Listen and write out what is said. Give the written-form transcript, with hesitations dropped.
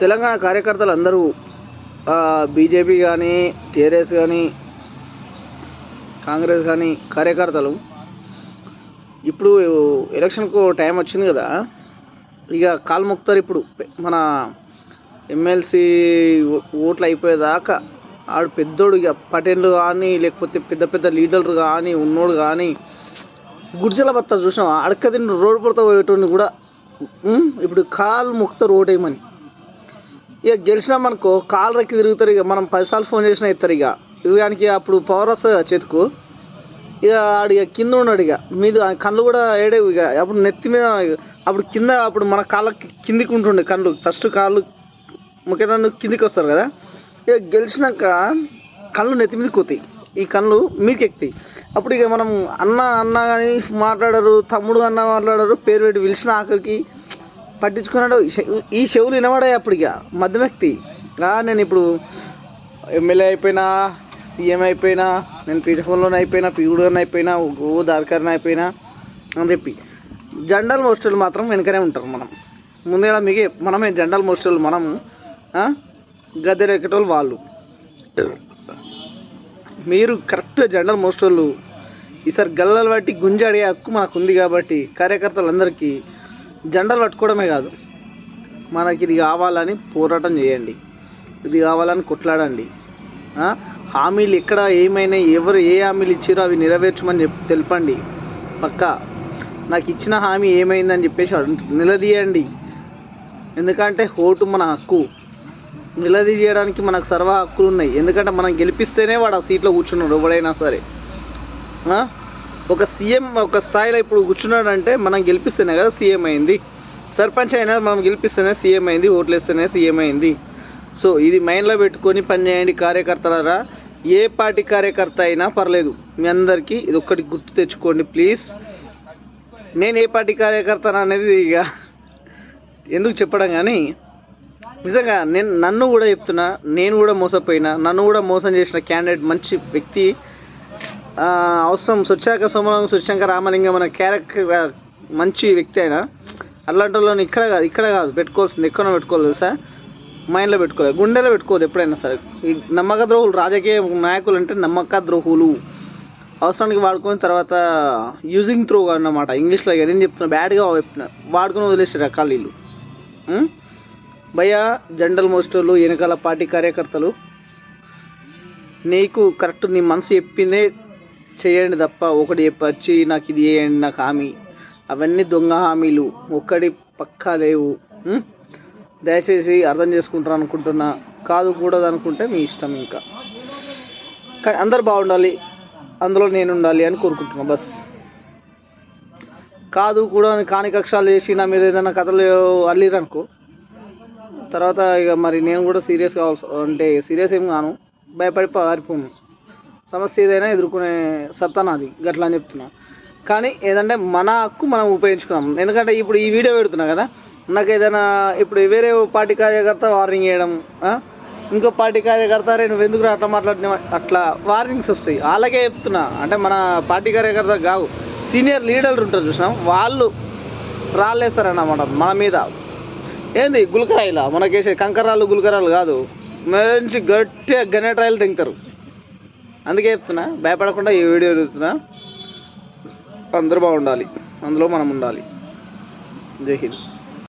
తెలంగాణ కార్యకర్తలు అందరూ బీజేపీ కానీ, టీఆర్ఎస్ కానీ, కాంగ్రెస్ కానీ కార్యకర్తలు ఇప్పుడు ఎలక్షన్కు టైం వచ్చింది కదా, ఇక కాలు మొక్కుతారు. ఇప్పుడు మన ఎమ్మెల్సీ ఓట్లు అయిపోయేదాకా ఆడు పెద్దోడు, ఇక పటేళ్ళు కానీ లేకపోతే పెద్ద పెద్ద లీడర్లు కానీ ఉన్నోడు కానీ గుడిసెల బత్తారు చూసినావా, అడక్క తిండి రోడ్డు పడుతూ పోయేటోడిని కూడా ఇప్పుడు కాలు మొక్కుతారు ఓటేయమని. ఇక గెలిచినామనుకో కాలు రెక్కి తిరుగుతారు. ఇక మనం 10 సార్లు ఫోన్ చేసినా ఇస్తారు. ఇక ఇవానికి అప్పుడు పవర్ వస్తుంది చేతుకు. ఇక ఆడు ఇక కింద ఉన్నాడు, ఇక మీద కళ్ళు కూడా ఏడేవు. ఇక అప్పుడు నెత్తి మీద అప్పుడు కింద అప్పుడు మన కాళ్ళకి కిందికి ఉంటుండే కళ్ళు, ఫస్ట్ కాళ్ళు ముఖ్యంగా కిందికి వస్తారు కదా. ఇక గెలిచినాక కళ్ళు నెత్తి మీదకి పోతాయి, ఈ కళ్ళు మీదకి ఎక్కుతాయి. అప్పుడు ఇక మనం అన్న అన్న కానీ మాట్లాడరు, తమ్ముడు అన్న మాట్లాడరు, పేరు పెట్టి పిలిచిన ఆఖరికి పట్టించుకున్నాడు. ఈ చెవులు వినబడాయి. అప్పుడు ఇక మధ్యమెక్తి నేను ఇప్పుడు ఎమ్మెల్యే అయిపోయినా, సీఎం అయిపోయినా, నేను పీఠఫోన్లోనే అయిపోయినా, పీవుడుగానే అయిపోయినా, దారికారని అయిపోయినా అని చెప్పి జనరల్ మోస్టర్లు మాత్రం వెనకనే ఉంటారు. మనం ముందుగా మనమే జనరల్ మోస్టర్లు, మనము గద్దెలు ఎక్కేటోళ్ళు వాళ్ళు. మీరు కరెక్ట్గా జనరల్ మోస్టర్లు. ఈసారి గల్లలు బట్టి గుంజ అడిగే హక్కు మనకు ఉంది కాబట్టి కార్యకర్తలందరికీ జెండాలు పట్టుకోవడమే కాదు, మనకి ఇది కావాలని పోరాటం చేయండి, ఇది కావాలని కొట్లాడండి. హామీలు ఎక్కడ ఏమైనా ఎవరు ఏ హామీలు ఇచ్చారో అవి నెరవేర్చమని తెలపండి. పక్కా నాకు ఇచ్చిన హామీ ఏమైందని చెప్పేసి నిలదీయండి. ఎందుకంటే ఓటు మన హక్కు, నిలదీయడానికి మనకు సర్వ హక్కులు ఉన్నాయి. ఎందుకంటే మనం గెలిపిస్తేనే వాడు ఆ సీట్లో కూర్చున్నాడు ఎవడైనా సరే. ఒక సీఎం ఒక స్థాయిలో ఇప్పుడు కూర్చున్నాడంటే మనం గెలిపిస్తేనే కదా సీఎం అయింది. సర్పంచ్ అయినా మనం గెలిపిస్తేనే సీఎం అయింది, ఓట్లు వేస్తేనే సీఎం అయింది. సో ఇది మైండ్లో పెట్టుకొని పనిచేయండి కార్యకర్తలరా. ఏ పార్టీ కార్యకర్త అయినా పర్లేదు, మీ అందరికీ ఇది ఒక్కటి గుర్తు తెచ్చుకోండి ప్లీజ్. నేను ఏ పార్టీ కార్యకర్త అనేది ఇక ఎందుకు చెప్పడం, కానీ నిజంగా నన్ను కూడా చెప్తున్నా, నేను కూడా మోసపోయినా, నన్ను కూడా మోసం చేసిన క్యాండిడేట్ మంచి వ్యక్తి, అవసరం సొచ్చాక సోమలింగం సొచ్చాక రామలింగం అనే క్యారెక్టర్ మంచి వ్యక్తి అయినా అలాంటి వాళ్ళని ఇక్కడ కాదు పెట్టుకోవాల్సింది, ఎక్కడో పెట్టుకోవాలి తెలుసా, మైండ్లో పెట్టుకోవాలి, గుండెలో పెట్టుకోవద్దు ఎప్పుడైనా సరే. ఈ నమ్మక ద్రోహులు, రాజకీయ నాయకులు అంటే నమ్మక ద్రోహులు, అవసరానికి వాడుకొని తర్వాత యూజింగ్ త్రూ అన్నమాట ఇంగ్లీష్లో. ఇక నేను చెప్తున్నా బ్యాడ్గా చెప్తున్నా, వాడుకొని వదిలేసారు రకాలు వీళ్ళు. భయ్యా జనరల్ మోస్టర్లు, వెనకాల పార్టీ కార్యకర్తలు, నీకు కరెక్ట్ నీ మనసు చెప్పిందే చేయండి తప్ప ఒకటి చెప్పొచ్చి నాకు ఇది చేయండి నాకు హామీ, అవన్నీ దొంగ హామీలు, ఒక్కటి పక్కా లేవు. దయచేసి అర్థం చేసుకుంటారు అనుకుంటున్నా. కాదు కూడదు అనుకుంటే మీ ఇష్టం. ఇంకా కానీ అందరు బాగుండాలి, అందులో నేను ఉండాలి అని కోరుకుంటున్నా బస్. కాదు కూడా కాని కక్షాలు చేసి నా మీద ఏదైనా కథలు అల్లిరనుకో, తర్వాత ఇక మరి నేను కూడా సీరియస్ కావాల్సి అంటే సీరియస్ ఏం కాను, భయపడి పారిపోను. సమస్య ఏదైనా ఎదుర్కొనే సత్తా నాది, గట్లా అని చెప్తున్నా. కానీ ఏదంటే మన హక్కు మనం ఉపయోగించుకున్నాం. ఎందుకంటే ఇప్పుడు ఈ వీడియో పెడుతున్నా కదా, నాకు ఏదైనా ఇప్పుడు వేరే పార్టీ కార్యకర్త వార్నింగ్ చేయడం, ఇంకో పార్టీ కార్యకర్త రే నువ్వు ఎందుకు అట్లా మాట్లాడినా అట్లా వార్నింగ్స్ వస్తాయి. అలాగే చెప్తున్నా, అంటే మన పార్టీ కార్యకర్త కావు, సీనియర్ లీడర్లు ఉంటారు చూసినాం, వాళ్ళు రాళ్ళేస్తారన్నమాట మన మీద. ఏంది గుల్కరాయిలా మనకేసే కంకరాలు గుల్కరాలు కాదు, మంచి గట్టిగా గనేట్రాయిలు తింటారు. అందుకే చెప్తున్నా, భయపడకుండా ఈ వీడియో చూస్తున్నా. అందరూ బాగుండాలి, అందులో మనం ఉండాలి. జై హింద్.